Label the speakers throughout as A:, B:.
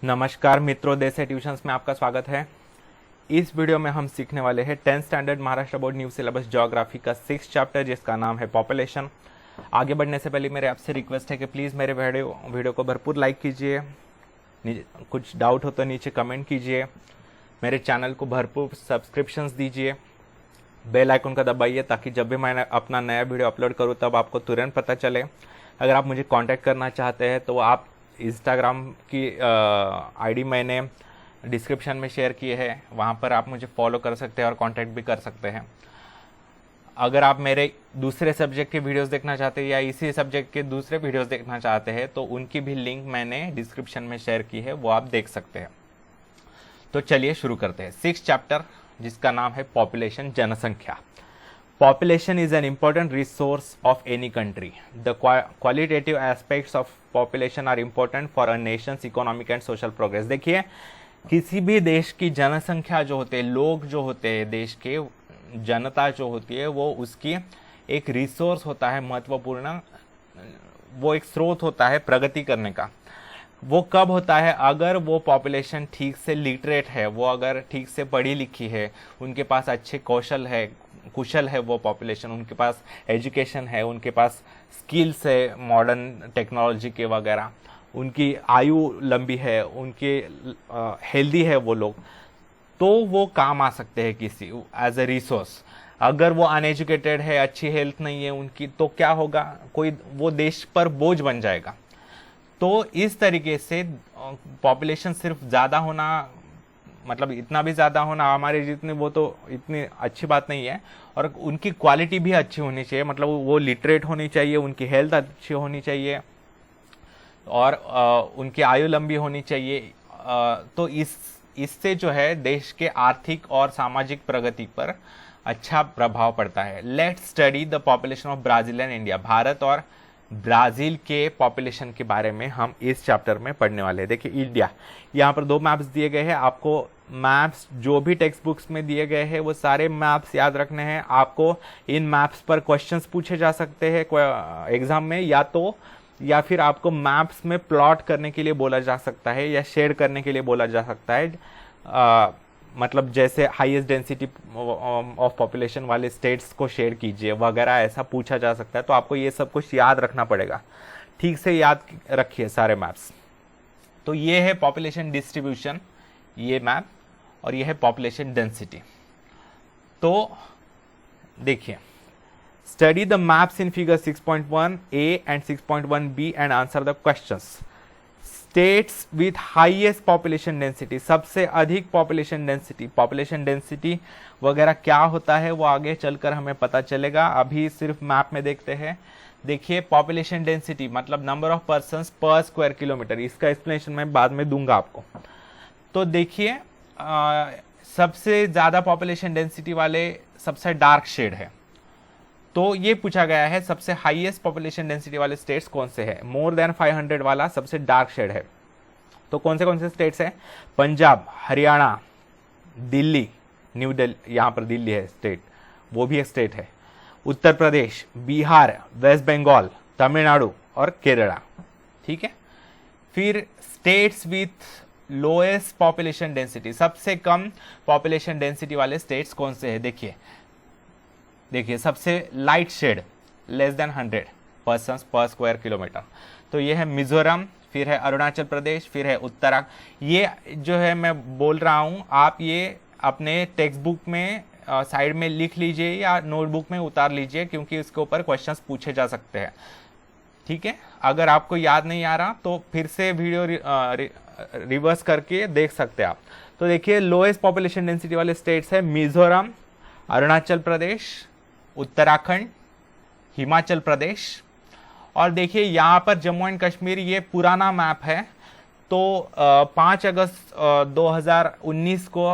A: नमस्कार मित्रों, देसे ट्यूशंस में आपका स्वागत है। इस वीडियो में हम सीखने वाले हैं 10th standard Maharashtra board new syllabus geography का 6th चैप्टर जिसका नाम है पॉपुलेशन। आगे बढ़ने से पहले मेरे आपसे रिक्वेस्ट है कि प्लीज़ मेरे वीडियो को भरपूर लाइक कीजिए, कुछ डाउट हो तो नीचे कमेंट कीजिए, मेरे चैनल को भरपूर सब्सक्रिप्शंस दीजिए, बेल आइकन का दबाइए ताकि जब भी मैं अपना नया वीडियो अपलोड करूँ तब आपको तुरंत पता चले। अगर आप मुझे कांटेक्ट करना चाहते हैं तो आप इंस्टाग्राम की आईडी मैंने डिस्क्रिप्शन में शेयर की है, वहाँ पर आप मुझे फॉलो कर सकते हैं और कांटेक्ट भी कर सकते हैं। अगर आप मेरे दूसरे सब्जेक्ट के वीडियोस देखना चाहते हैं या इसी सब्जेक्ट के दूसरे वीडियोस देखना चाहते हैं तो उनकी भी लिंक मैंने डिस्क्रिप्शन में शेयर की है, वो आप देख सकते हैं। तो चलिए शुरू करते हैं। 6th चैप्टर जिसका नाम है पॉपुलेशन, जनसंख्या। Population is an important resource of any country. The qualitative aspects of population are important for a nation's economic and social progress. देखिए, किसी भी देश की जनसंख्या जो होते हैं, लोग जो होते हैं, देश के जनता जो होती है, वो उसकी एक रिसोर्स होता है महत्वपूर्ण, वो एक स्रोत होता है प्रगति करने का। वो कब होता है? अगर वो पॉपुलेशन ठीक से लिटरेट है, वो अगर ठीक से पढ़ी लिखी है, उनके पास अच्छे कुशल है वो पॉपुलेशन, उनके पास एजुकेशन है, उनके पास स्किल्स है मॉडर्न टेक्नोलॉजी के वगैरह, उनकी आयु लंबी है, उनके हेल्दी है वो लोग, तो वो काम आ सकते हैं किसी एज ए रिसोर्स। अगर वो अनएजुकेटेड है, अच्छी हेल्थ नहीं है उनकी, तो क्या होगा? वो देश पर बोझ बन जाएगा। तो इस तरीके से पॉपुलेशन सिर्फ ज़्यादा होना, मतलब इतना भी ज़्यादा होना हमारे जितने, वो तो इतनी अच्छी बात नहीं है, और उनकी क्वालिटी भी अच्छी होनी चाहिए, मतलब वो लिटरेट होनी चाहिए, उनकी हेल्थ अच्छी होनी चाहिए और उनकी आयु लंबी होनी चाहिए। तो इससे जो है देश के आर्थिक और सामाजिक प्रगति पर अच्छा प्रभाव पड़ता है। Let's study the population of Brazil and India. Bharat और ब्राज़ील के पॉपुलेशन के बारे में हम इस चैप्टर में पढ़ने वाले हैं। देखिए, इंडिया, यहाँ पर 2 मैप्स दिए गए हैं। आपको मैप्स जो भी टेक्स्ट बुक्स में दिए गए हैं वो सारे मैप्स याद रखने हैं। आपको इन मैप्स पर क्वेश्चंस पूछे जा सकते हैं एग्जाम में, या फिर आपको मैप्स में प्लॉट करने के लिए बोला जा सकता है या शेड करने के लिए बोला जा सकता है। मतलब जैसे हाईएस्ट डेंसिटी ऑफ पॉपुलेशन वाले स्टेट्स को शेयर कीजिए वगैरह, ऐसा पूछा जा सकता है। तो आपको ये सब कुछ याद रखना पड़ेगा, ठीक से याद रखिए सारे मैप्स। तो ये है पॉपुलेशन डिस्ट्रीब्यूशन, ये मैप, और ये है पॉपुलेशन डेंसिटी। तो देखिए, study the maps in figure 6.1a and 6.1b and answer the questions. States with highest population density, सबसे अधिक पॉपुलेशन डेंसिटी वगैरह क्या होता है वो आगे चलकर हमें पता चलेगा, अभी सिर्फ मैप में देखते हैं। देखिए, पॉपुलेशन डेंसिटी मतलब number of persons per square kilometre, इसका एक्सप्लेनेशन मैं बाद में दूंगा आपको। तो देखिए, सबसे ज्यादा पॉपुलेशन डेंसिटी वाले सबसे डार्क शेड है। तो ये पूछा गया है सबसे हाईएस्ट पॉपुलेशन डेंसिटी वाले स्टेट्स कौन से हैं। मोर देन 500 वाला सबसे डार्क शेड है। तो कौन से स्टेट्स हैं? पंजाब, हरियाणा, दिल्ली, न्यू दिल्ली, यहाँ पर दिल्ली है स्टेट, वो भी एक स्टेट है, उत्तर प्रदेश, बिहार, वेस्ट बंगाल, तमिलनाडु और केरला। ठीक है। फिर states with lowest population density, सबसे कम पॉपुलेशन डेंसिटी वाले स्टेट्स कौन से हैं? देखिए सबसे light shade, less than 100 persons per square kilometre, तो ये है मिजोरम, फिर है अरुणाचल प्रदेश, फिर है उत्तराखंड। ये जो है मैं बोल रहा हूँ, आप ये अपने टेक्स्ट बुक में साइड में लिख लीजिए या नोटबुक में उतार लीजिए, क्योंकि इसके ऊपर क्वेश्चंस पूछे जा सकते हैं। ठीक है। अगर आपको याद नहीं आ रहा तो फिर से वीडियो रिवर्स करके देख सकते हैं आप। तो देखिए, लोएस्ट पॉपुलेशन डेंसिटी वाले स्टेट्स है मिजोरम, अरुणाचल प्रदेश, उत्तराखंड, हिमाचल प्रदेश। और देखिए यहाँ पर जम्मू एंड कश्मीर, ये पुराना मैप है। तो 5 अगस्त 2019 को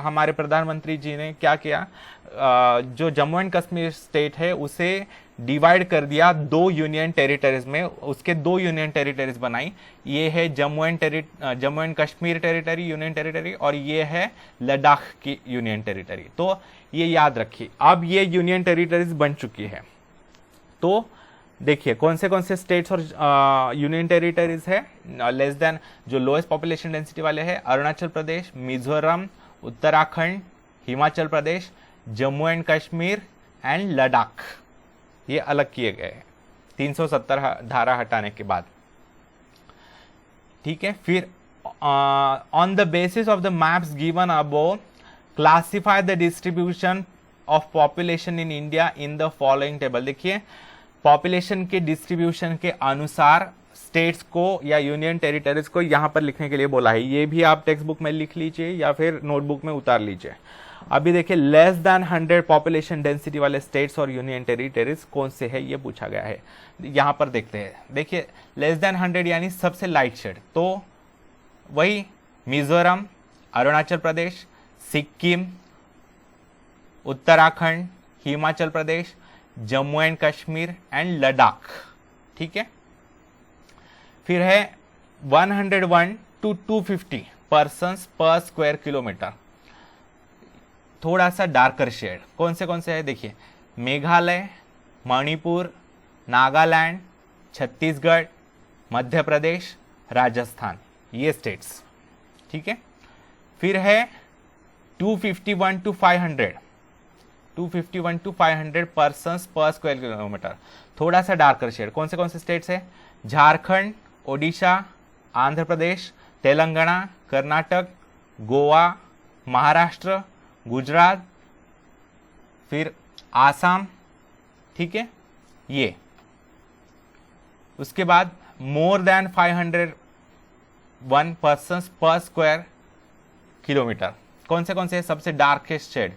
A: हमारे प्रधानमंत्री जी ने क्या किया, जो जम्मू एंड कश्मीर स्टेट है उसे डिवाइड कर दिया 2 यूनियन टेरिटरीज में, उसके 2 यूनियन टेरिटरीज बनाई। ये है Jammu and Kashmir territory, union territory, और ये है लद्दाख की यूनियन टेरिटरी। तो ये याद रखिए, अब ये यूनियन टेरिटरीज बन चुकी है। तो देखिए कौन से स्टेट्स और यूनियन टेरिटरीज है लेस देन, जो लोएस्ट पॉपुलेशन डेंसिटी वाले हैं, अरुणाचल प्रदेश, मिजोरम, उत्तराखंड, हिमाचल प्रदेश, जम्मू एंड कश्मीर एंड लद्दाख, ये अलग किए गए हैं 370 धारा हटाने के बाद। ठीक है, फिर on the basis of the maps given above classify the distribution of population in India in the following table. देखिए पॉपुलेशन के डिस्ट्रीब्यूशन के अनुसार स्टेट्स को या यूनियन टेरिटरीज को यहां पर लिखने के लिए बोला है। ये भी आप टेक्स्ट बुक में लिख लीजिए या फिर नोटबुक में उतार लीजिए। अभी देखिए लेस देन 100 पॉपुलेशन डेंसिटी वाले स्टेट्स और यूनियन टेरिटरीज कौन से है ये पूछा गया है। यहां पर देखते हैं, देखिए लेस देन 100 यानी सबसे लाइट शेड, तो वही मिजोरम, अरुणाचल प्रदेश, सिक्किम, उत्तराखंड, हिमाचल प्रदेश, जम्मू एंड कश्मीर एंड लद्दाख। ठीक है, फिर है 101 to 250 persons per square kilometre, थोड़ा सा डार्कर शेड। कौन से है देखिए, मेघालय, मणिपुर, नागालैंड, छत्तीसगढ़, मध्य प्रदेश, राजस्थान, ये स्टेट्स। ठीक है, फिर है 251 to 500 persons per square kilometre, थोड़ा सा डार्कर शेड। कौन से स्टेट्स है, झारखंड, ओडिशा, आंध्र प्रदेश, तेलंगाना, कर्नाटक, गोवा, महाराष्ट्र, गुजरात, फिर आसाम। ठीक है, ये उसके बाद more than 501 persons per square kilometre. कौन से सबसे डार्केस्ट शेड,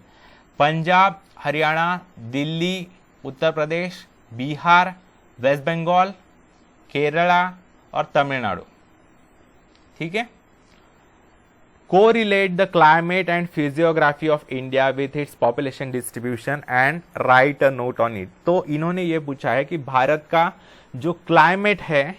A: पंजाब, हरियाणा, दिल्ली, उत्तर प्रदेश, बिहार, वेस्ट बंगाल, केरला और तमिलनाडु। ठीक है, correlate the climate and physiography of India with its population distribution and right a note on it. तो इन्होंने ये पूछा है कि भारत का जो क्लाइमेट है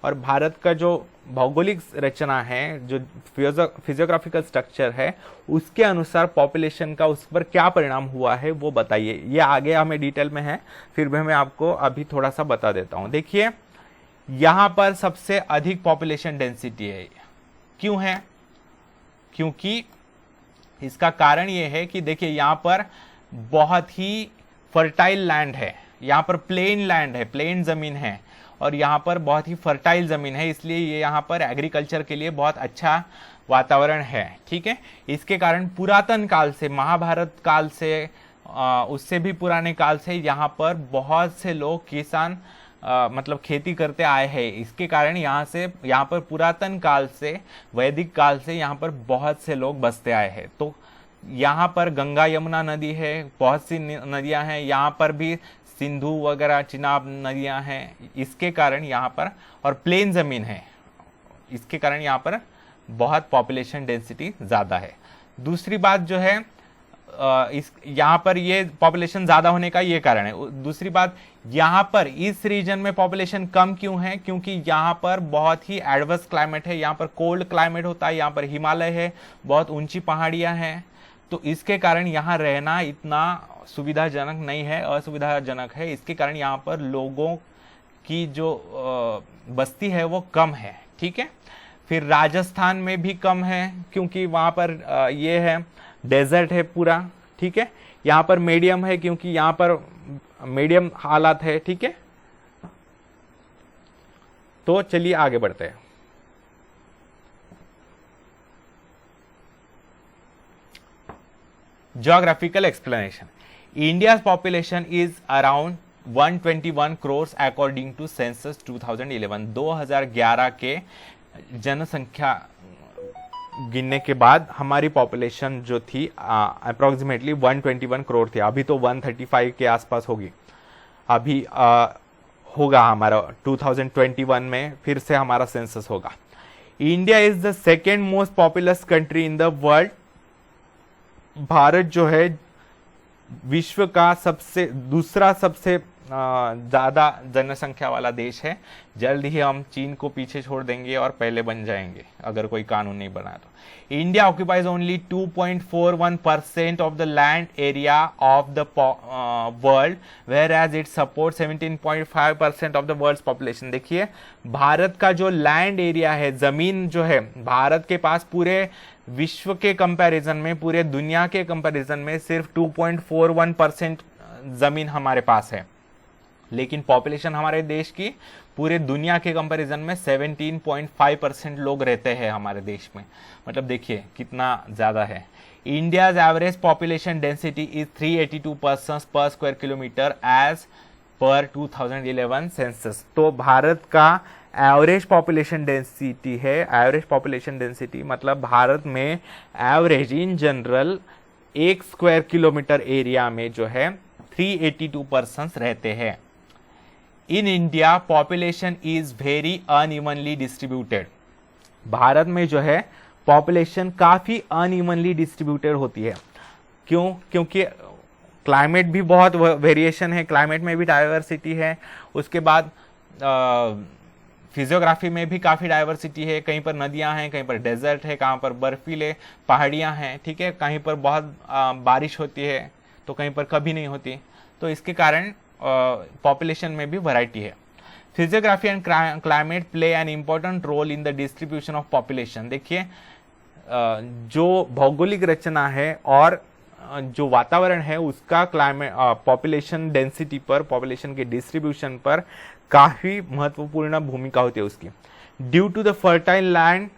A: और भारत का जो भौगोलिक रचना है, जो फिजियोग्राफिकल स्ट्रक्चर है, उसके अनुसार पॉपुलेशन का उस पर क्या परिणाम हुआ है वो बताइए। ये आगे हमें डिटेल में है, फिर भी मैं आपको अभी थोड़ा सा बता देता हूं। देखिए यहां पर सबसे अधिक पॉपुलेशन डेंसिटी है। क्यों है? क्योंकि इसका कारण ये है कि देखिए यहां पर बहुत ही फर्टाइल लैंड है, यहां पर प्लेन लैंड है, प्लेन जमीन है और यहाँ पर बहुत ही फर्टाइल जमीन है, इसलिए ये यहाँ पर एग्रीकल्चर के लिए बहुत अच्छा वातावरण है। ठीक है, इसके कारण पुरातन काल से, महाभारत काल से, उससे भी पुराने काल से यहाँ पर बहुत से लोग किसान मतलब खेती करते आए हैं। इसके कारण यहाँ पर पुरातन काल से, वैदिक काल से यहाँ पर बहुत से लोग बसते आए हैं। तो यहाँ पर गंगा यमुना नदी है, बहुत सी नदियां हैं, यहाँ पर भी सिंधु वगैरह चिनाब नदियां हैं। इसके कारण यहाँ पर, और प्लेन जमीन है, इसके कारण यहाँ पर बहुत पॉपुलेशन डेंसिटी ज्यादा है। दूसरी बात जो है, यहाँ पर ये पॉपुलेशन ज्यादा होने का ये कारण है। दूसरी बात, यहाँ पर इस रीजन में पॉपुलेशन कम क्यों है? क्योंकि यहाँ पर बहुत ही एडवर्स क्लाइमेट है, यहाँ पर कोल्ड क्लाइमेट होता है, यहाँ पर हिमालय है, बहुत ऊंची पहाड़ियां हैं, तो इसके कारण यहाँ रहना इतना सुविधाजनक नहीं है, असुविधाजनक है। इसके कारण यहाँ पर लोगों की जो बस्ती है वो कम है। ठीक है, फिर राजस्थान में भी कम है क्योंकि वहां पर ये है डेजर्ट है पूरा। ठीक है, यहाँ पर मीडियम है क्योंकि यहाँ पर मीडियम हालात है। ठीक है, तो चलिए आगे बढ़ते हैं। Geographical explanation. India's population is around 121 crores according to census 2011. 2011 के जनसंख्या गिनने के बाद हमारी पॉपुलेशन जो थी अप्रोक्सीमेटली 121 करोड़ थी। अभी तो 135 के आसपास होगी। अभी होगा हमारा 2021 में फिर से हमारा सेंसस होगा। India is the second most populous country in the world. Bharat जो है विश्व का दूसरा सबसे ज़्यादा जनसंख्या वाला देश है। जल्द ही हम चीन को पीछे छोड़ देंगे और पहले बन जाएंगे अगर कोई कानून नहीं बना तो। India occupies only 2.41% of the land area of the world, whereas it support 17.5% of the world population. देखिए भारत का जो लैंड एरिया है, जमीन जो है भारत के पास, पूरे विश्व के कंपैरिजन में, पूरे दुनिया के कंपैरिजन में सिर्फ 2.41% जमीन हमारे पास है, लेकिन पॉपुलेशन हमारे देश की पूरे दुनिया के कंपैरिजन में 17.5% लोग रहते हैं हमारे देश में। मतलब देखिए कितना ज्यादा है। India's average population density is 382 persons per square kilometre as per 2011 census. तो भारत का एवरेज पॉपुलेशन डेंसिटी है, एवरेज पॉपुलेशन डेंसिटी मतलब भारत में average in general 1 square kilometre area में जो है 382 पर्सन्स रहते हैं। In India population is very unevenly distributed. भारत में जो है पॉपुलेशन काफी अनइवनली डिस्ट्रीब्यूटेड होती है। क्यों? क्योंकि क्लाइमेट भी बहुत वेरिएशन है, क्लाइमेट में भी डाइवर्सिटी है। उसके बाद फिजियोग्राफी में भी काफी डाइवर्सिटी है। कहीं पर नदियां हैं, कहीं पर डेजर्ट है, कहाँ पर बर्फीले पहाड़ियां हैं, ठीक है, कहीं पर बहुत बारिश होती है तो कहीं पर कभी नहीं होती। तो इसके कारण पॉपुलेशन में भी वैरायटी है। Physiography and climate play an important role in the distribution of population. देखिए जो भौगोलिक रचना है और जो वातावरण है उसका क्लाइमेट पॉपुलेशन डेंसिटी पर, पॉपुलेशन के डिस्ट्रीब्यूशन पर काफी महत्वपूर्ण भूमिका होती है उसकी। Due to the fertile land,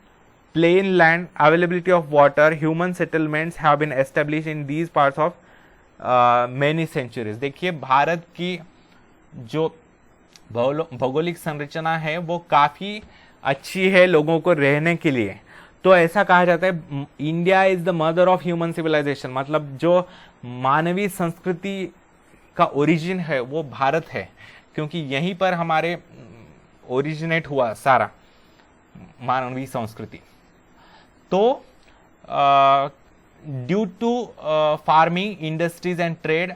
A: plain land, availability of water, human settlements have been established in these parts of many centuries. देखिए भारत की जो भौगोलिक संरचना है वो काफी अच्छी है लोगों को रहने के लिए। तो ऐसा कहा जाता है India is the mother of human civilisation, मतलब जो मानवीय संस्कृति का ओरिजिन है वो भारत है, क्योंकि यहीं पर हमारे ओरिजिनेट हुआ सारा मानवीय संस्कृति। तो due to farming industries and trade,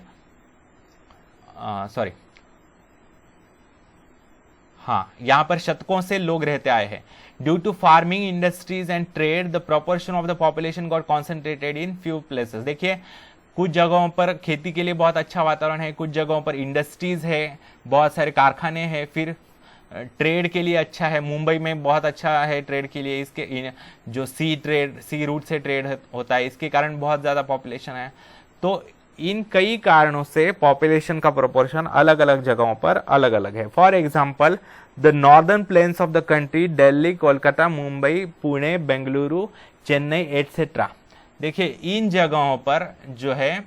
A: यहां पर शतकों से लोग रहते आए हैं। Due to farming industries and trade the proportion of the population got concentrated in few places. देखिए कुछ जगहों पर खेती के लिए बहुत अच्छा वातावरण है, कुछ जगहों पर इंडस्ट्रीज है, बहुत सारे कारखाने हैं, फिर ट्रेड के लिए अच्छा है। मुंबई में बहुत अच्छा है ट्रेड के लिए, इसके जो सी रूट से ट्रेड होता है, इसके कारण बहुत ज़्यादा पॉपुलेशन है। तो इन कई कारणों से पॉपुलेशन का प्रोपोर्शन अलग अलग जगहों पर अलग अलग है। For example the northern plains of the country, Delhi, Kolkata, Mumbai, Pune, Bengaluru, Chennai etcetera. देखिए इन जगहों पर जो है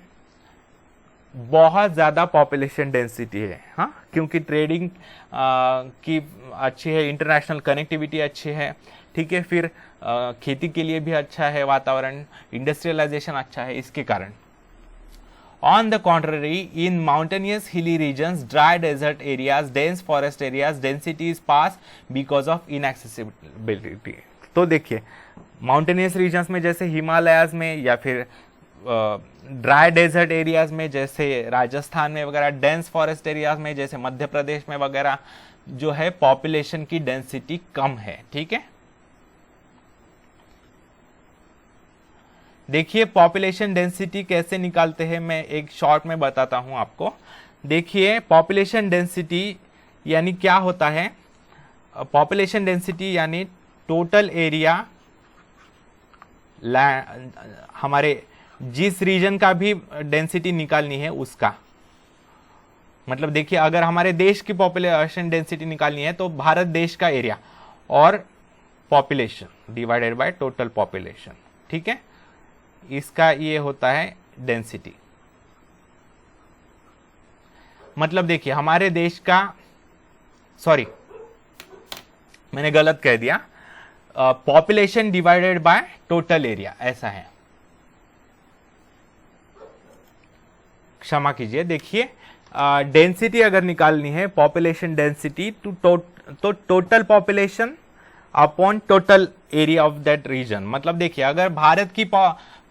A: बहुत ज्यादा पॉपुलेशन डेंसिटी है, हाँ, क्योंकि ट्रेडिंग की अच्छी है, इंटरनेशनल कनेक्टिविटी अच्छी है, ठीक है, फिर खेती के लिए भी अच्छा है वातावरण, इंडस्ट्रियलाइजेशन अच्छा है, इसके कारण। On the contrary, in mountainous hilly regions, dry desert areas, dense forest areas, density is passed because of inaccessibility। तो देखिए माउंटेनियस रीजन्स में जैसे हिमालयाज में, या फिर ड्राई डेजर्ट एरियाज में जैसे राजस्थान में वगैरह, डेंस फॉरेस्ट एरियाज में जैसे मध्य प्रदेश में वगैरह, जो है पॉपुलेशन की डेंसिटी कम है, ठीक है। देखिए पॉपुलेशन डेंसिटी कैसे निकालते हैं, मैं एक शॉर्ट में बताता हूं आपको। देखिए पॉपुलेशन डेंसिटी यानी क्या होता है, पॉपुलेशन डेंसिटी यानी टोटल एरिया हमारे जिस रीजन का भी डेंसिटी निकालनी है उसका, मतलब देखिए अगर हमारे देश की पॉपुलेशन डेंसिटी निकालनी है तो भारत देश का एरिया और population divided by total population, ठीक है, इसका ये होता है डेंसिटी। मतलब देखिए हमारे देश का, सॉरी मैंने गलत कह दिया, population divided by total area ऐसा है, क्षमा कीजिए। देखिए डेंसिटी अगर निकालनी है, पॉपुलेशन डेंसिटी तो total population upon total area of that region. मतलब देखिए अगर भारत की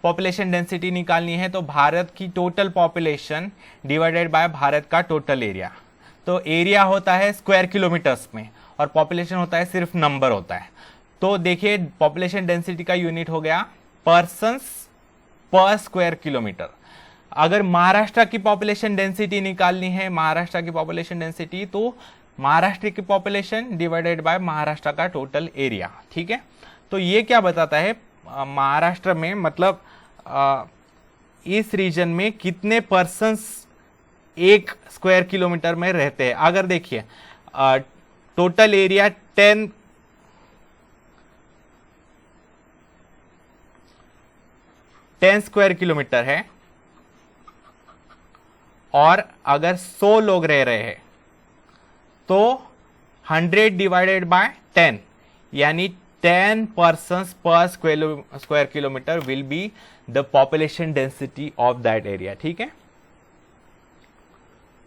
A: पॉपुलेशन डेंसिटी निकालनी है तो भारत की total population divided bye Bharat का टोटल एरिया। तो एरिया होता है स्क्वायर किलोमीटर्स में और पॉपुलेशन होता है सिर्फ नंबर होता है। तो देखिए पॉपुलेशन डेंसिटी का यूनिट हो गया पर्सन्स पर स्क्वायर किलोमीटर। अगर महाराष्ट्र की पॉपुलेशन डेंसिटी निकालनी है, महाराष्ट्र की पॉपुलेशन डेंसिटी, तो महाराष्ट्र की पॉपुलेशन डिवाइडेड बाय महाराष्ट्र का टोटल एरिया। ठीक है, तो ये क्या बताता है महाराष्ट्र में मतलब इस रीजन में कितने पर्सन्स एक स्क्वायर किलोमीटर में रहते हैं। अगर देखिए टोटल एरिया 10 स्क्वायर किलोमीटर है और अगर 100 लोग रह रहे हैं तो 100 डिवाइडेड बाय 10 यानी 10 persons per square kilometer will be the population density of that area। ठीक है,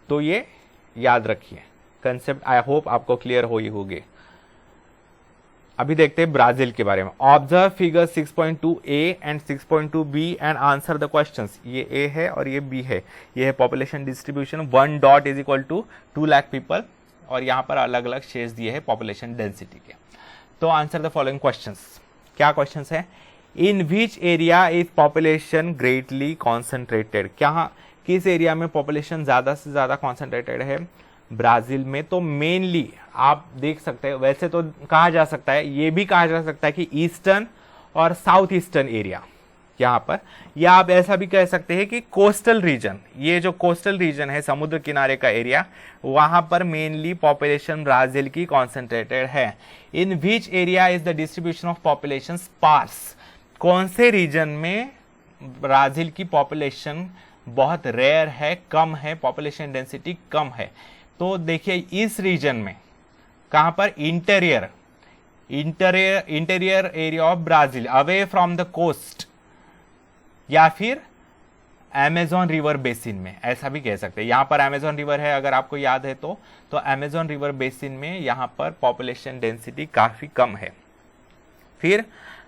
A: तो ये याद रखिए कंसेप्ट। आई होप आपको क्लियर हो ही होगी। अभी देखते हैं ब्राजील के बारे में। Observe figure 6.2a and 6.2b and answer the questions. ये ए है और ये बी है। ये है population distribution. 1 dot is equal to 2 lakh people और यहां पर अलग अलग शेड्स दिए हैं पॉपुलेशन डेंसिटी के। तो आंसर द फॉलोइंग क्वेश्चंस। क्या क्वेश्चंस है? In which area is population greatly concentrated. क्या किस एरिया में पॉपुलेशन ज्यादा से ज्यादा कॉन्सेंट्रेटेड है? ब्राजील में। तो मेनली आप देख सकते हैं, वैसे तो कहा जा सकता है, ये भी कहा जा सकता है कि ईस्टर्न और साउथ ईस्टर्न एरिया यहाँ पर, या आप ऐसा भी कह सकते हैं कि कोस्टल रीजन, ये जो कोस्टल रीजन है समुद्र किनारे का एरिया, वहां पर मेनली पॉपुलेशन ब्राजील की कॉन्सेंट्रेटेड है। In which area is the distribution of population sparse. कौन से रीजन में ब्राजील की पॉपुलेशन बहुत रेयर है, कम है, पॉपुलेशन डेंसिटी कम है? तो देखिए इस रीजन में, कहां पर? Interior area of Brazil, away from the coast, या फिर अमेज़न रिवर बेसिन में, ऐसा भी कह सकते हैं। यहां पर अमेज़न रिवर है अगर आपको याद है तो अमेज़न रिवर बेसिन में यहां पर पॉपुलेशन डेंसिटी काफी कम है। फिर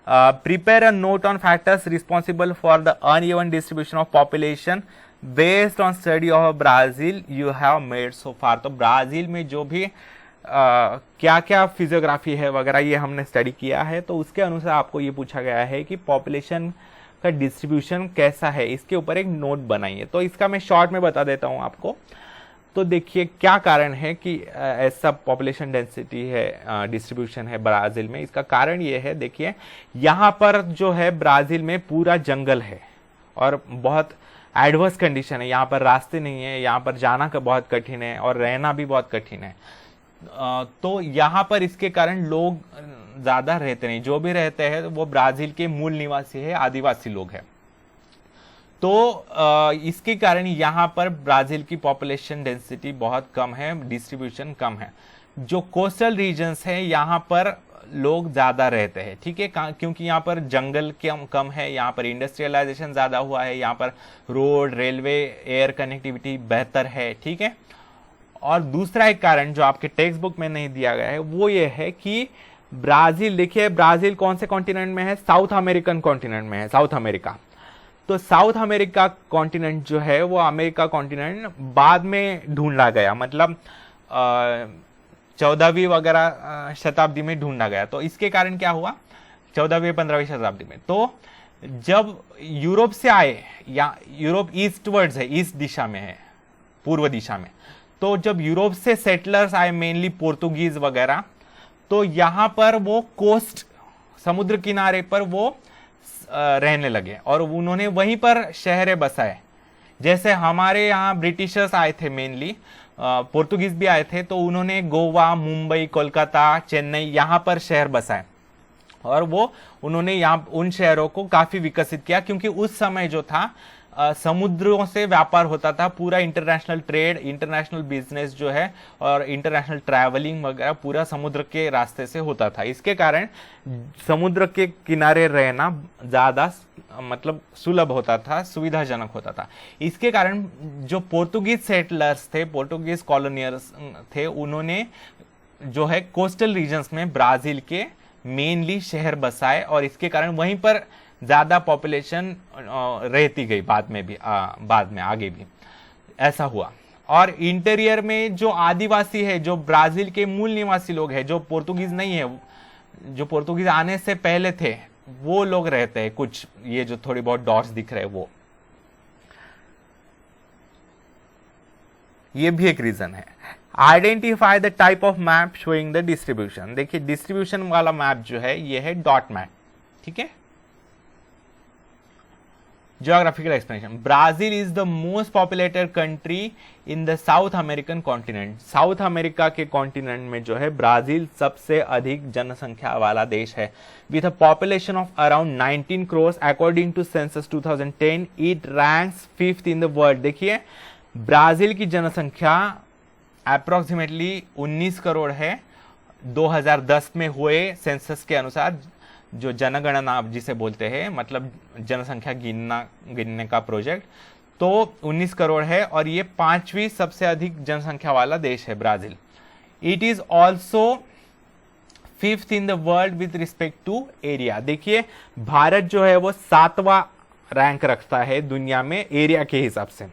A: prepare a note on factors responsible for the uneven distribution of population based on study of Brazil you have made so far. तो ब्राजील में जो भी क्या क्या फिजियोग्राफी है वगैरह ये हमने स्टडी किया है, तो उसके अनुसार आपको ये पूछा गया है कि पॉपुलेशन का डिस्ट्रीब्यूशन कैसा है, इसके ऊपर एक नोट बनाइए। तो इसका मैं शॉर्ट में बता देता हूं आपको। तो देखिए क्या कारण है कि ऐसा पॉपुलेशन डेंसिटी है, डिस्ट्रीब्यूशन है ब्राजील में। इसका कारण ये है, देखिए यहाँ पर जो है ब्राजील में पूरा जंगल है और बहुत एडवर्स कंडीशन है। यहाँ पर रास्ते नहीं है, यहाँ पर जाना का बहुत कठिन है और रहना भी बहुत कठिन है। तो यहाँ पर इसके कारण लोग ज्यादा रहते नहीं, जो भी रहते हैं वो ब्राजील के मूल निवासी है, आदिवासी लोग हैं। तो इसके कारण यहाँ पर ब्राजील की पॉपुलेशन डेंसिटी बहुत कम है, डिस्ट्रीब्यूशन कम है। जो कोस्टल रीजन्स है यहाँ पर लोग ज्यादा रहते हैं। ठीक है, क्योंकि यहाँ पर जंगल कम है, यहाँ पर इंडस्ट्रियलाइजेशन ज्यादा हुआ है, यहाँ पर रोड, रेलवे, एयर कनेक्टिविटी बेहतर है। ठीक है, और दूसरा एक कारण जो आपके टेक्स्ट बुक में नहीं दिया गया है वो ये है कि ब्राजील, देखिए ब्राजील कौन से कॉन्टिनेंट में है? साउथ अमेरिकन कॉन्टिनेंट में है, साउथ अमेरिका। तो साउथ अमेरिका कॉन्टिनेंट जो है वो अमेरिका कॉन्टिनेंट बाद में ढूंढा गया, मतलब 14वीं वगैरह शताब्दी में ढूंढा गया। तो इसके कारण क्या हुआ 14वीं 15वीं शताब्दी में, तो जब यूरोप से आए, या यूरोप ईस्टवर्ड्स है, ईस्ट दिशा में है, पूर्व दिशा में, तो जब यूरोप से सेटलर्स आए मेनली पोर्तुगीज वगैरह, तो यहां पर वो कोस्ट, समुद्र किनारे पर वो रहने लगे और उन्होंने वहीं पर शहरें बसाए। जैसे हमारे यहाँ ब्रिटिशर्स आए थे, मेनली पोर्तुगीज भी आए थे, तो उन्होंने गोवा, मुंबई, कोलकाता, चेन्नई यहाँ पर शहर बसाए और वो उन्होंने यहाँ उन शहरों को काफी विकसित किया, क्योंकि उस समय जो था समुद्रों से व्यापार होता था, पूरा इंटरनेशनल ट्रेड, इंटरनेशनल बिजनेस जो है और इंटरनेशनल ट्रैवलिंग वगैरह पूरा समुद्र के रास्ते से होता था। इसके कारण समुद्र के किनारे रहना ज्यादा मतलब सुलभ होता था, सुविधाजनक होता था। इसके कारण जो पोर्तुगीज सेटलर्स थे, पोर्तुगीज कॉलोनियर्स थे, उन्होंने जो है कोस्टल रीजन्स में ब्राजील के मेनली शहर बसाए और इसके कारण वहीं पर ज्यादा पॉपुलेशन रहती गई, बाद में भी बाद में आगे भी ऐसा हुआ। और इंटीरियर में जो आदिवासी है, जो ब्राजील के मूल निवासी लोग हैं, जो पोर्तुगीज नहीं है, जो पोर्तुगीज आने से पहले थे, वो लोग रहते हैं। कुछ ये जो थोड़ी बहुत डॉट्स दिख रहे हैं वो, ये भी एक रीजन है। Identify the type of map showing the distribution. देखिए डिस्ट्रीब्यूशन वाला मैप जो है ये है डॉट मैप, ठीक है। Geographical explanation. Brazil is the most populated country in the South American continent. South America के कॉन्टिनेंट में जो है ब्राजील सबसे अधिक जनसंख्या वाला देश है। With a population of around 19 crores according to census 2010, it ranks 5th in the world. देखिए ब्राजील की जनसंख्या अप्रोक्सीमेटली 19 करोड़ है 2010 में हुए सेंसस के अनुसार, जो जनगणना जिसे बोलते हैं, मतलब जनसंख्या गिनने का प्रोजेक्ट, तो 19 करोड़ है और ये 5वीं सबसे अधिक जनसंख्या वाला देश है Brazil. It is also 5th in the world with respect to area. देखिए भारत जो है वो 7वां रैंक रखता है दुनिया में एरिया के हिसाब से,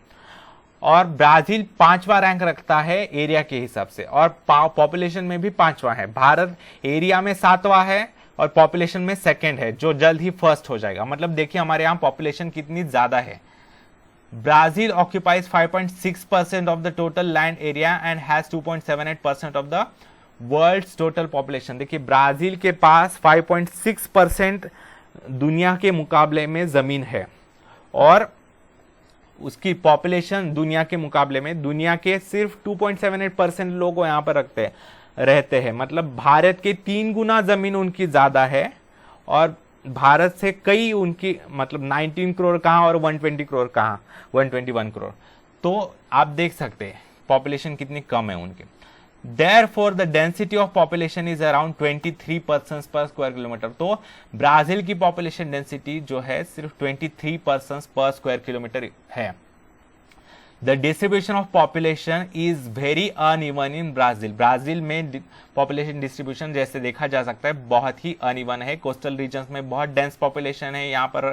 A: और ब्राजील 5वां रैंक रखता है एरिया के हिसाब से, और पॉपुलेशन में भी 5वां है। भारत एरिया में 7वां है और पॉपुलेशन में सेकंड है, जो जल्द ही फर्स्ट हो जाएगा। मतलब देखिए हमारे यहाँ पॉपुलेशन कितनी ज्यादा है। Brazil occupies 5.6% of the total land area and has 2.78% of the world's total population. देखिए ब्राजील के पास 5.6% दुनिया के मुकाबले में जमीन है, और उसकी पॉपुलेशन दुनिया के मुकाबले में, दुनिया के सिर्फ 2.78% लोग यहाँ पर रहते हैं। मतलब भारत के 3 गुना जमीन उनकी ज्यादा है, और भारत से कई उनकी, मतलब 19 करोड़ कहाँ और 120 करोड़ कहाँ, 121 करोड़। तो आप देख सकते हैं पॉपुलेशन कितनी कम है उनकी। Therefore, the density of population is around 23% per square kilometer। तो ब्राजील की पॉपुलेशन डेंसिटी जो है सिर्फ 23% पर स्क्वायर किलोमीटर है। The distribution of population is very uneven in Brazil। Brazil में पॉपुलेशन डिस्ट्रीब्यूशन जैसे देखा जा सकता है बहुत ही अनइवन है। कोस्टल रीजन्स में बहुत डेंस पॉपुलेशन है, यहाँ पर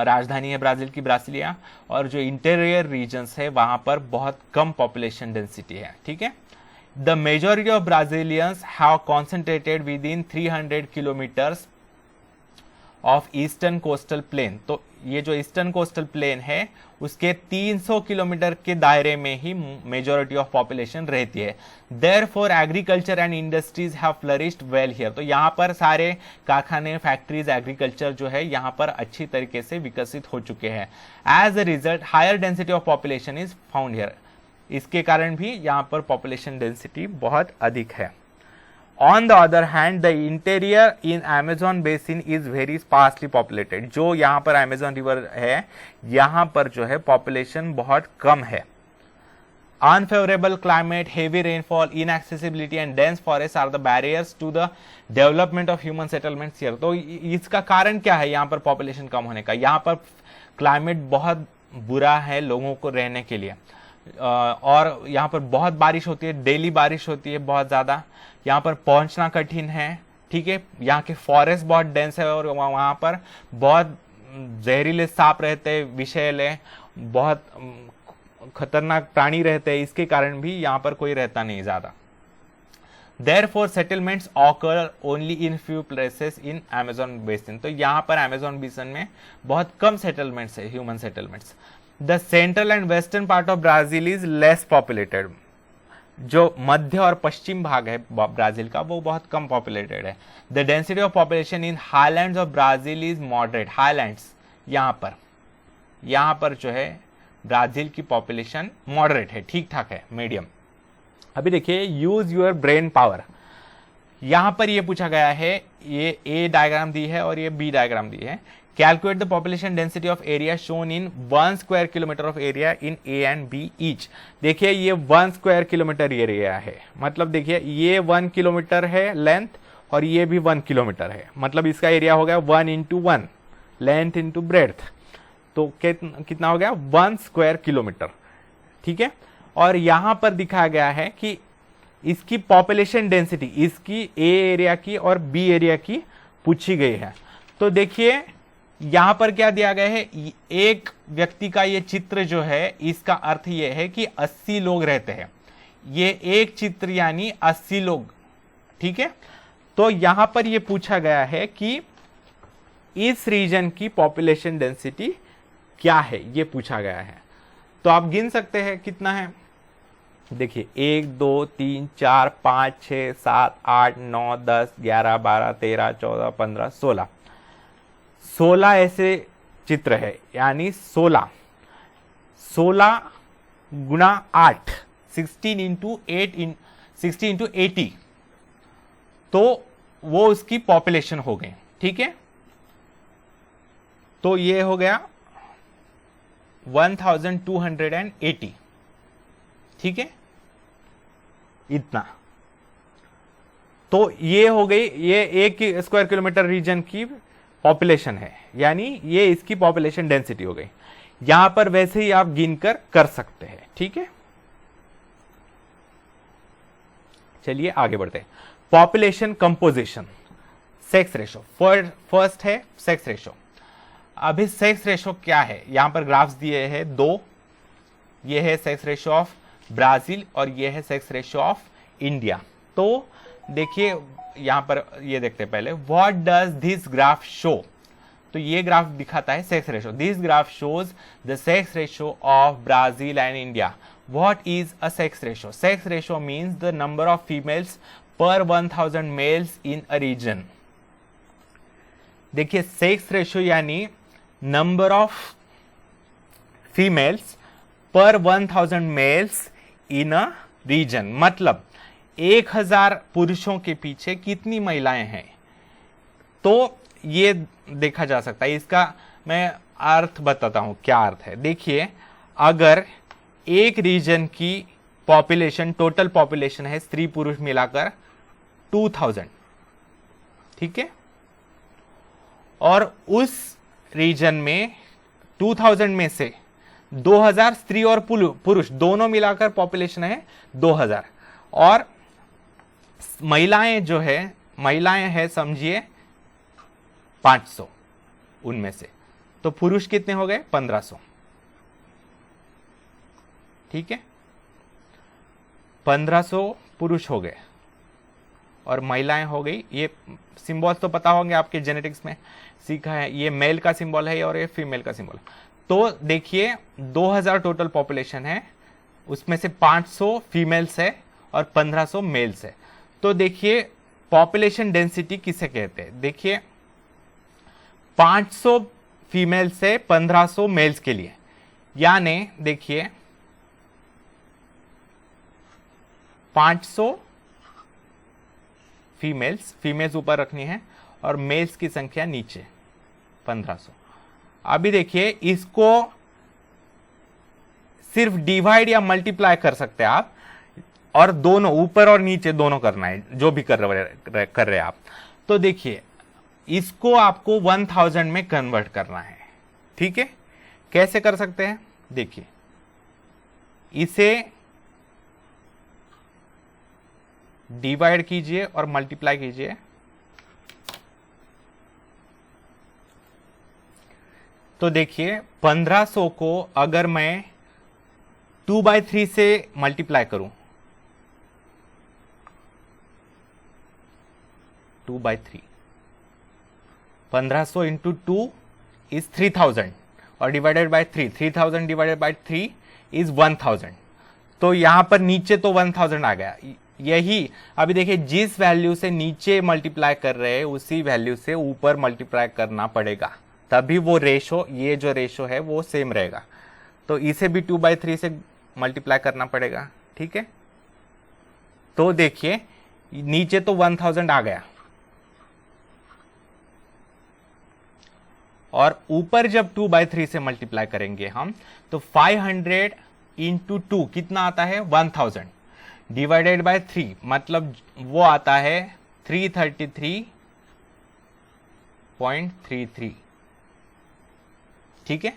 A: राजधानी है ब्राजील की ब्रासिलिया, और जो इंटीरियर रीजन्स है वहां पर बहुत कम पॉपुलेशन डेंसिटी है, ठीक है। The majority of Brazilians have concentrated within 300 kilometers of eastern coastal plain। तो ये जो ईस्टर्न कोस्टल प्लेन है उसके 300 किलोमीटर के दायरे में ही मेजॉरिटी ऑफ पॉपुलेशन रहती है। Therefore, agriculture and industries have flourished well here। तो यहाँ पर सारे कारखाने, फैक्ट्रीज, एग्रीकल्चर जो है यहाँ पर अच्छी तरीके से विकसित हो चुके हैं। As a result, higher density of population is found here। इसके कारण भी यहाँ पर पॉपुलेशन डेंसिटी बहुत अधिक है। On the other hand the interior in Amazon basin is very sparsely populated. जो यहाँ पर अमेजॉन रिवर है यहाँ पर जो है पॉपुलेशन बहुत कम है। Unfavourable climate, heavy rainfall, inaccessibility and dense forest are the barriers to the development of human settlements here. तो इसका कारण क्या है यहाँ पर पॉपुलेशन कम होने का? यहाँ पर क्लाइमेट बहुत बुरा है लोगों को रहने के लिए, और यहाँ पर बहुत बारिश होती है, डेली बारिश होती है बहुत ज़्यादा। यहाँ पर पहुँचना कठिन है, ठीक है। यहाँ के फॉरेस्ट बहुत डेंस है, और वहाँ पर बहुत जहरीले सांप रहते हैं, विषैले, बहुत खतरनाक प्राणी रहते हैं। इसके कारण भी यहाँ पर कोई रहता नहीं ज़्यादा। Therefore, settlements occur only in few places in Amazon basin। तो यहाँ पर अमेजोन बेसिन में बहुत कम सेटलमेंट्स है, human settlements. The central and western part of Brazil is less populated. जो मध्य और पश्चिम भाग है ब्राजील का वो बहुत कम पॉपुलेटेड है। The density of population in highlands of Brazil is moderate. Highlands यहाँ पर जो है ब्राजील की पॉपुलेशन मॉडरेट है, ठीक ठाक है, मीडियम। अभी देखिए यूज योर ब्रेन पावर। यहां पर ये पूछा गया है, ये ए डायग्राम दी है और ये बी डायग्राम दी है। Calculate the population density of area shown in 1 square kilometre of area in A and B each. देखिए ये 1 स्क्वायर किलोमीटर एरिया है, मतलब देखिए ये 1 किलोमीटर है लेंथ और ये भी 1 किलोमीटर है, मतलब इसका एरिया हो गया 1 इंटू 1, लेंथ इंटू ब्रेड्थ, तो कितना हो गया 1 स्क्वायर किलोमीटर, ठीक है। और यहां पर दिखाया गया है कि इसकी पॉपुलेशन डेंसिटी, इसकी ए एरिया की और बी एरिया की पूछी गई है। तो देखिए यहां पर क्या दिया गया है, एक व्यक्ति का ये चित्र जो है, इसका अर्थ ये है कि 80 लोग रहते हैं। ये एक चित्र यानी 80 लोग, ठीक है। तो यहां पर ये पूछा गया है कि इस रीजन की पॉपुलेशन डेंसिटी क्या है, ये पूछा गया है। तो आप गिन सकते हैं कितना है। देखिए 1 2 3 4 5 6 7 8 9 10 11 12 13 14 15 16 16 ऐसे चित्र है, यानी 16 गुना 8, 16 इंटू 8 60 इंटू 80, तो वो उसकी पॉपुलेशन हो गई, ठीक है। तो ये हो गया 1280, ठीक है, इतना। तो ये हो गई, ये 1 स्क्वायर किलोमीटर रीजन की पॉपुलेशन है, यानी ये इसकी पॉपुलेशन डेंसिटी हो गई। यहां पर वैसे ही आप गिनकर कर सकते हैं, ठीक है। चलिए आगे बढ़ते हैं। Population composition, sex ratio. First है सेक्स रेशो। अभी सेक्स रेशो क्या है, यहां पर ग्राफ्स दिए हैं 2, ये है सेक्स रेशो ऑफ ब्राजील और ये है सेक्स रेशो ऑफ इंडिया। तो देखिए यहां पर ये देखते हैं पहले, what does this graph show. तो ये ग्राफ दिखाता है sex ratio. This graph shows the sex ratio of Brazil and India. What is a sex ratio? Sex ratio means the number of females पर 1000 मेल्स इन अ रीजन। देखिए sex ratio यानी number of females पर 1000 males in a reason, मतलब 1000 पुरुषों के पीछे कितनी महिलाएं हैं। तो ये देखा जा सकता है। इसका मैं अर्थ बताता हूं, क्या अर्थ है। देखिए अगर एक रीजन की पॉपुलेशन, टोटल पॉपुलेशन है स्त्री पुरुष मिलाकर 2000, ठीक है, और उस रीजन में 2000 में से 2000 स्त्री और पुरुष दोनों मिलाकर पॉपुलेशन है 2000, और महिलाएं जो है, महिलाएं है समझिए 500 उनमें से, तो पुरुष कितने हो गए 1500, ठीक है। 1500 पुरुष हो गए और महिलाएं हो गई। ये सिंबल तो पता होंगे आपके जेनेटिक्स में सीखा है, ये मेल का सिंबल है और ये फीमेल का सिंबल। तो देखिए 2000 टोटल पॉपुलेशन है, उसमें से 500 फीमेल्स है और 1500 मेल्स है। तो देखिए पॉपुलेशन डेंसिटी किसे कहते हैं। देखिए 500 फीमेल्स से 1500 मेल्स के लिए, यानी देखिए 500 फीमेल्स ऊपर रखनी है और मेल्स की संख्या नीचे 1500। अभी देखिए इसको सिर्फ डिवाइड या मल्टीप्लाई कर सकते हैं आप, और दोनों ऊपर और नीचे दोनों करना है, जो भी कर रहे हैं आप। तो देखिए इसको आपको 1000 में कन्वर्ट करना है, ठीक है। कैसे कर सकते हैं, देखिए इसे डिवाइड कीजिए और मल्टीप्लाई कीजिए। तो देखिए 1500 को अगर मैं 2/3 से मल्टीप्लाई करूं, 2/3, 1500 इंटू 2 इज 3000 और divided by 3, 3000 divided by 3 is 1000। तो यहां पर नीचे तो 1000 आ गया। यही अभी देखिए जिस वैल्यू से नीचे मल्टीप्लाई कर रहे हैं उसी वैल्यू से ऊपर मल्टीप्लाई करना पड़ेगा, तभी वो रेशो, ये जो रेशो है वो सेम रहेगा। तो इसे भी 2/3 से मल्टीप्लाई करना पड़ेगा, ठीक है। तो देखिए नीचे तो 1000 आ गया और ऊपर जब 2/3 से मल्टीप्लाई करेंगे हम, तो 500 इंटू 2 कितना आता है 1000 डिवाइडेड बाय 3, मतलब वो आता है 333.33, ठीक है।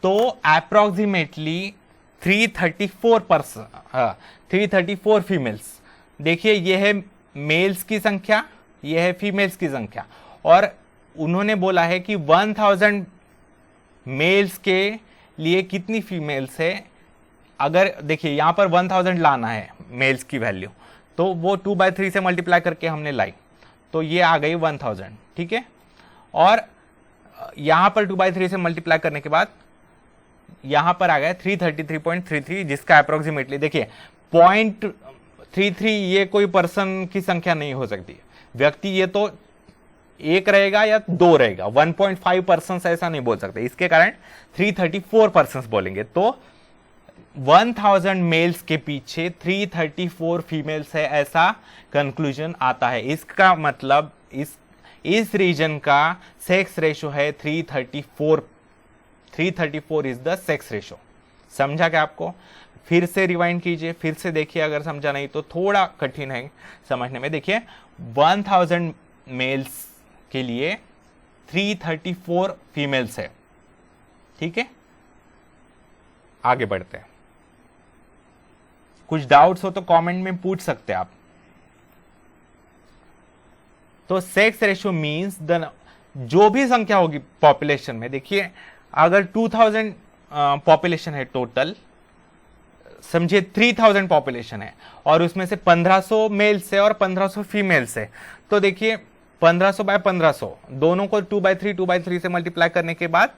A: तो अप्रोक्सीमेटली 334 फीमेल्स। देखिए ये है मेल्स की संख्या, ये है फीमेल्स की संख्या, और उन्होंने बोला है कि 1000 मेल्स के लिए कितनी फीमेल्स है। अगर देखिए यहां पर 1000 लाना है मेल्स की वैल्यू, तो वो 2/3 से मल्टीप्लाई करके हमने लाई, तो ये आ गई 1000, ठीक है। और यहां पर 2/3 से मल्टीप्लाई करने के बाद यहां पर आ गया 333.33, जिसका अप्रोक्सीमेटली देखिए 0.33 ये कोई पर्सन की संख्या नहीं हो सकती, व्यक्ति ये तो एक रहेगा या दो रहेगा, 1.5 पर्सन ऐसा नहीं बोल सकते, इसके कारण 334 पर्सन बोलेंगे। तो 1000 मेल्स के पीछे 334 फीमेल्स है, ऐसा कंक्लूजन आता है। इसका मतलब इस रीजन का सेक्स रेशो है 334। 334 इज द सेक्स रेशो। समझा क्या आपको? फिर से रिवाइंड कीजिए, फिर से देखिए, अगर समझा नहीं तो थोड़ा कठिन है समझने में। देखिए 1000 मेल्स के लिए 334 फीमेल्स है, ठीक है। आगे बढ़ते हैं, कुछ डाउट्स हो तो कमेंट में पूछ सकते हैं आप। तो सेक्स रेशियो मींस जो भी संख्या होगी पॉपुलेशन में, देखिए अगर 2000 पॉपुलेशन है टोटल, समझिए 3000 पॉपुलेशन है और उसमें से 1500 मेल्स है और 1500 फीमेल्स है, तो देखिए 1500 बाय 1500 दोनों को 2/3 से मल्टीप्लाई करने के बाद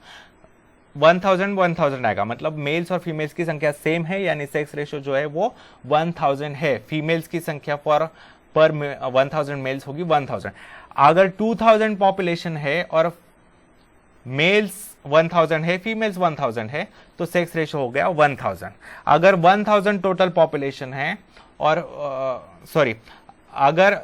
A: 1000 आएगा। मतलब मेल्स और फीमेल्स की संख्या सेम है, यानी सेक्स रेशियो जो है वो 1000 है। फीमेल्स की संख्या पर 1000 मेल्स होगी 1000। अगर 2000 पॉपुलेशन है और मेल्स 1000 है, फीमेल्स 1000 है, तो सेक्स रेशियो हो गया 1000। अगर 1000 टोटल पॉपुलेशन है और अगर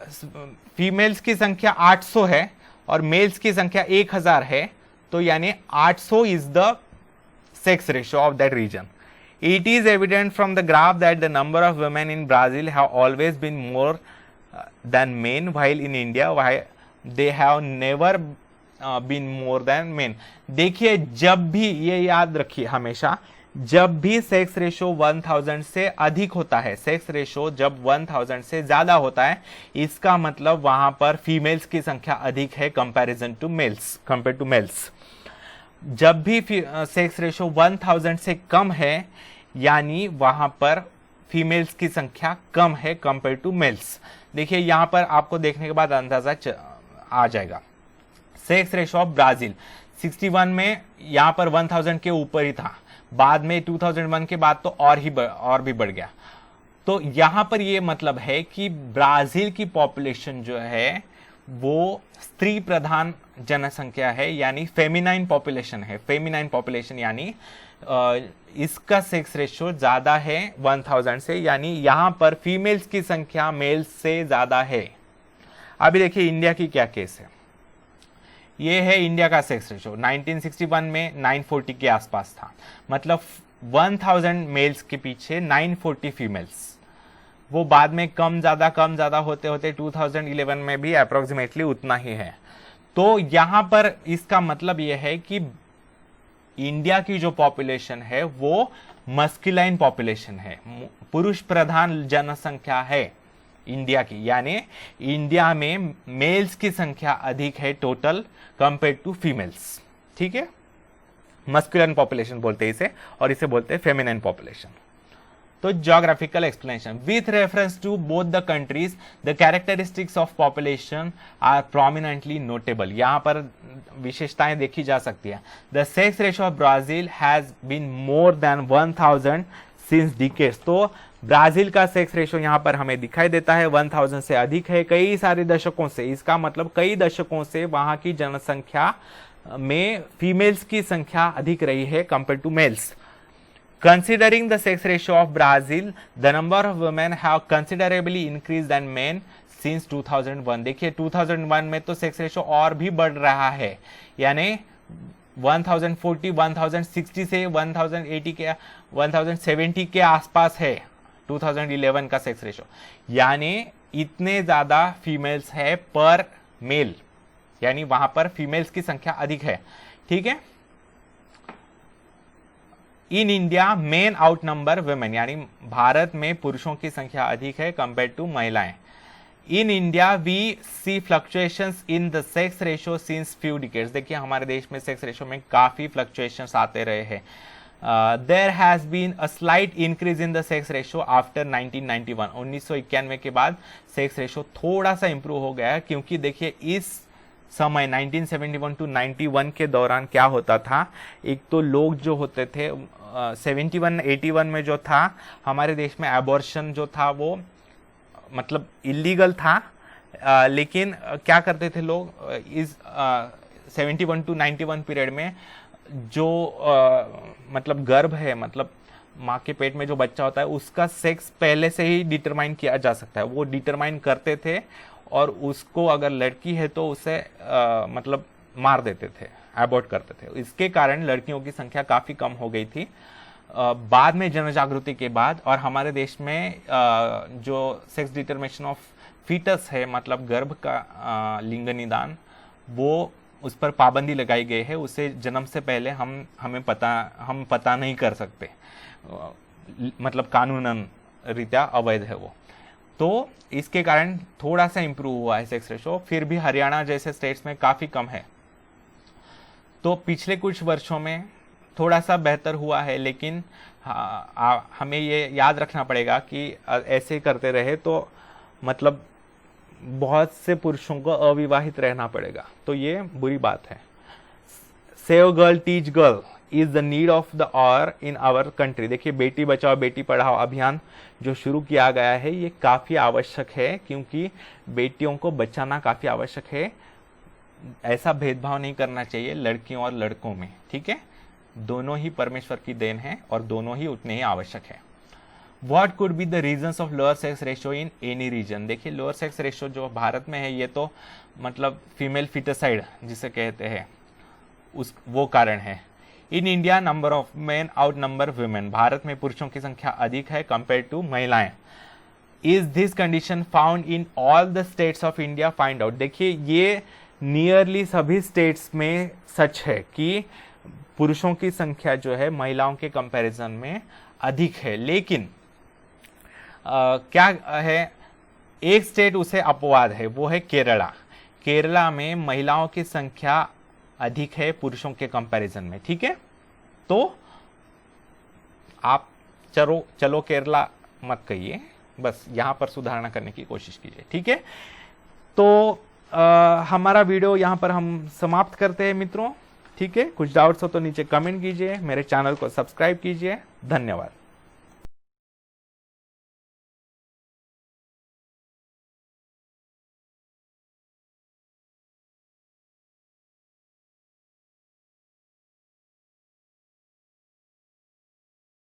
A: फीमेल्स की संख्या 800 है और मेल्स की संख्या 1000 है, तो यानी 800 is the sex ratio of that region. It is evident from the graph that the number of women in Brazil have always been more than men, while in India they have never been more than men। देखिए जब भी, ये याद रखिए हमेशा, जब भी sex ratio 1000 से अधिक होता है, सेक्स रेशो जब 1000 से ज्यादा होता है, इसका मतलब वहां पर फीमेल्स की संख्या अधिक है कंपेयर टू मेल्स। जब भी सेक्स रेशो 1000 से कम है, यानी वहां पर फीमेल्स की संख्या कम है कंपेयर टू मेल्स। देखिए यहां पर आपको देखने के बाद अंदाजा आ जाएगा। सेक्स रेशो ऑफ ब्राजील 61 में यहां पर 1000 के ऊपर ही था, बाद में 2001 के बाद तो और भी बढ़ गया। तो यहां पर ये मतलब है कि ब्राजील की पॉपुलेशन जो है वो स्त्री प्रधान जनसंख्या है, यानी फेमिनाइन पॉपुलेशन है। फेमिनाइन पॉपुलेशन यानी इसका सेक्स रेशियो ज्यादा है 1000 से, यानी यहां पर फीमेल्स की संख्या मेल्स से ज्यादा है। अभी देखिए इंडिया की क्या केस है। ये है इंडिया का सेक्स रेशियो, 1961 में 940 के आसपास था, मतलब 1000 मेल्स के पीछे 940 फीमेल्स। वो बाद में कम ज्यादा होते होते 2011 में भी अप्रोक्सीमेटली उतना ही है। तो यहां पर इसका मतलब यह है कि इंडिया की जो पॉपुलेशन है वो मस्कुलाइन पॉपुलेशन है, पुरुष प्रधान जनसंख्या है इंडिया की, यानी इंडिया में मेल्स की संख्या अधिक है टोटल कंपेयर टू फीमेल्स, ठीक है। मस्कुलाइन पॉपुलेशन बोलते हैं इसे, और इसे बोलते हैं फेमिनाइन पॉपुलेशन। तो geographical explanation, with reference to both the countries the characteristics of population are prominently notable. यहां पर विशेषताएं देखी जा सकती है। The sex ratio of Brazil has been more than 1000 since decades. तो ब्राजील का सेक्स रेशियो यहां पर हमें दिखाई देता है 1000 से अधिक है कई सारे दशकों से। इसका मतलब कई दशकों से वहां की जनसंख्या में फीमेल्स की संख्या अधिक रही है compare to males. Considering the sex ratio of Brazil, the number of women have considerably increased than men since 2001। देखिए 2001 में तो सेक्स रेशियो और भी बढ़ रहा है, यानी 1040 1060 से 1080 के 1070 के आसपास है 2011 का सेक्स रेशियो, यानी इतने ज्यादा फीमेल्स है पर मेल, यानी वहां पर फीमेल्स की संख्या अधिक है, ठीक है। In India main out number women, यानी भारत में पुरुषों की संख्या अधिक है कंपेयर टू महिलाएं। In India we see fluctuations in the sex ratio since few decades. देखिए हमारे देश में सेक्स रेशियो में काफी फ्लक्चुएशंस आते रहे हैं। There has been a slight increase in the sex ratio after 1991। 1991 के बाद सेक्स रेशियो थोड़ा सा इंप्रूव हो गया है, क्योंकि देखिए इस समय 1971 टू 91 के दौरान क्या होता था, एक तो लोग जो होते थे 71-81 में जो था हमारे देश में एबॉर्शन जो था वो मतलब इलीगल था, लेकिन क्या करते थे लोग इस 71 टू 91 पीरियड में जो मतलब गर्भ है, मतलब माँ के पेट में जो बच्चा होता है उसका सेक्स पहले से ही डिटरमाइन किया जा सकता है, वो डिटरमाइन करते थे और उसको अगर लड़की है तो उसे मतलब मार देते थे, अबॉर्ट करते थे। इसके कारण लड़कियों की संख्या काफी कम हो गई थी। बाद में जन जागृति के बाद और हमारे देश में जो सेक्स डिटरमिनेशन ऑफ फीटस है, मतलब गर्भ का लिंग निदान, वो उस पर पाबंदी लगाई गई है। उसे जन्म से पहले हम पता नहीं कर सकते, मतलब कानूनन रीत्या अवैध है वो। तो इसके कारण थोड़ा सा इंप्रूव हुआ है सेक्स रेशो, फिर भी हरियाणा जैसे स्टेट्स में काफी कम है। तो पिछले कुछ वर्षों में थोड़ा सा बेहतर हुआ है, लेकिन हमें ये याद रखना पड़ेगा कि ऐसे करते रहे तो मतलब बहुत से पुरुषों को अविवाहित रहना पड़ेगा, तो ये बुरी बात है। Save girl teach girl is the need of the hour in our country. देखिए बेटी बचाओ बेटी पढ़ाओ अभियान जो शुरू किया गया है ये काफी आवश्यक है, क्योंकि बेटियों को बचाना काफी आवश्यक है। ऐसा भेदभाव नहीं करना चाहिए लड़कियों और लड़कों में, ठीक है। दोनों ही परमेश्वर की देन है और दोनों ही उतने ही आवश्यक है। What could be the reasons of lower sex ratio in any region? देखिए लोअर सेक्स रेशियो जो भारत में है ये तो मतलब फीमेल फिटसाइड जिसे कहते हैं वो कारण है। In India number of main out number women. Bharat में पुरुषों की संख्या अधिक है कंपेयर टू महिलाएं। Is this condition found in all the states of India? Find out. देखिए ये नियरली सभी स्टेट्स में सच है कि पुरुषों की संख्या जो है महिलाओं के कंपैरिजन में अधिक है, लेकिन क्या है, एक स्टेट उसे अपवाद है, वो है केरला। केरला में महिलाओं की संख्या अधिक है पुरुषों के कंपैरिजन में, ठीक है। तो आप चलो केरला मत कहिए, बस यहां पर सुधारणा करने की कोशिश कीजिए, ठीक है। तो हमारा वीडियो यहां पर हम समाप्त करते हैं मित्रों, ठीक है। कुछ डाउट्स हो तो नीचे कमेंट कीजिए, मेरे चैनल को सब्सक्राइब कीजिए। धन्यवाद।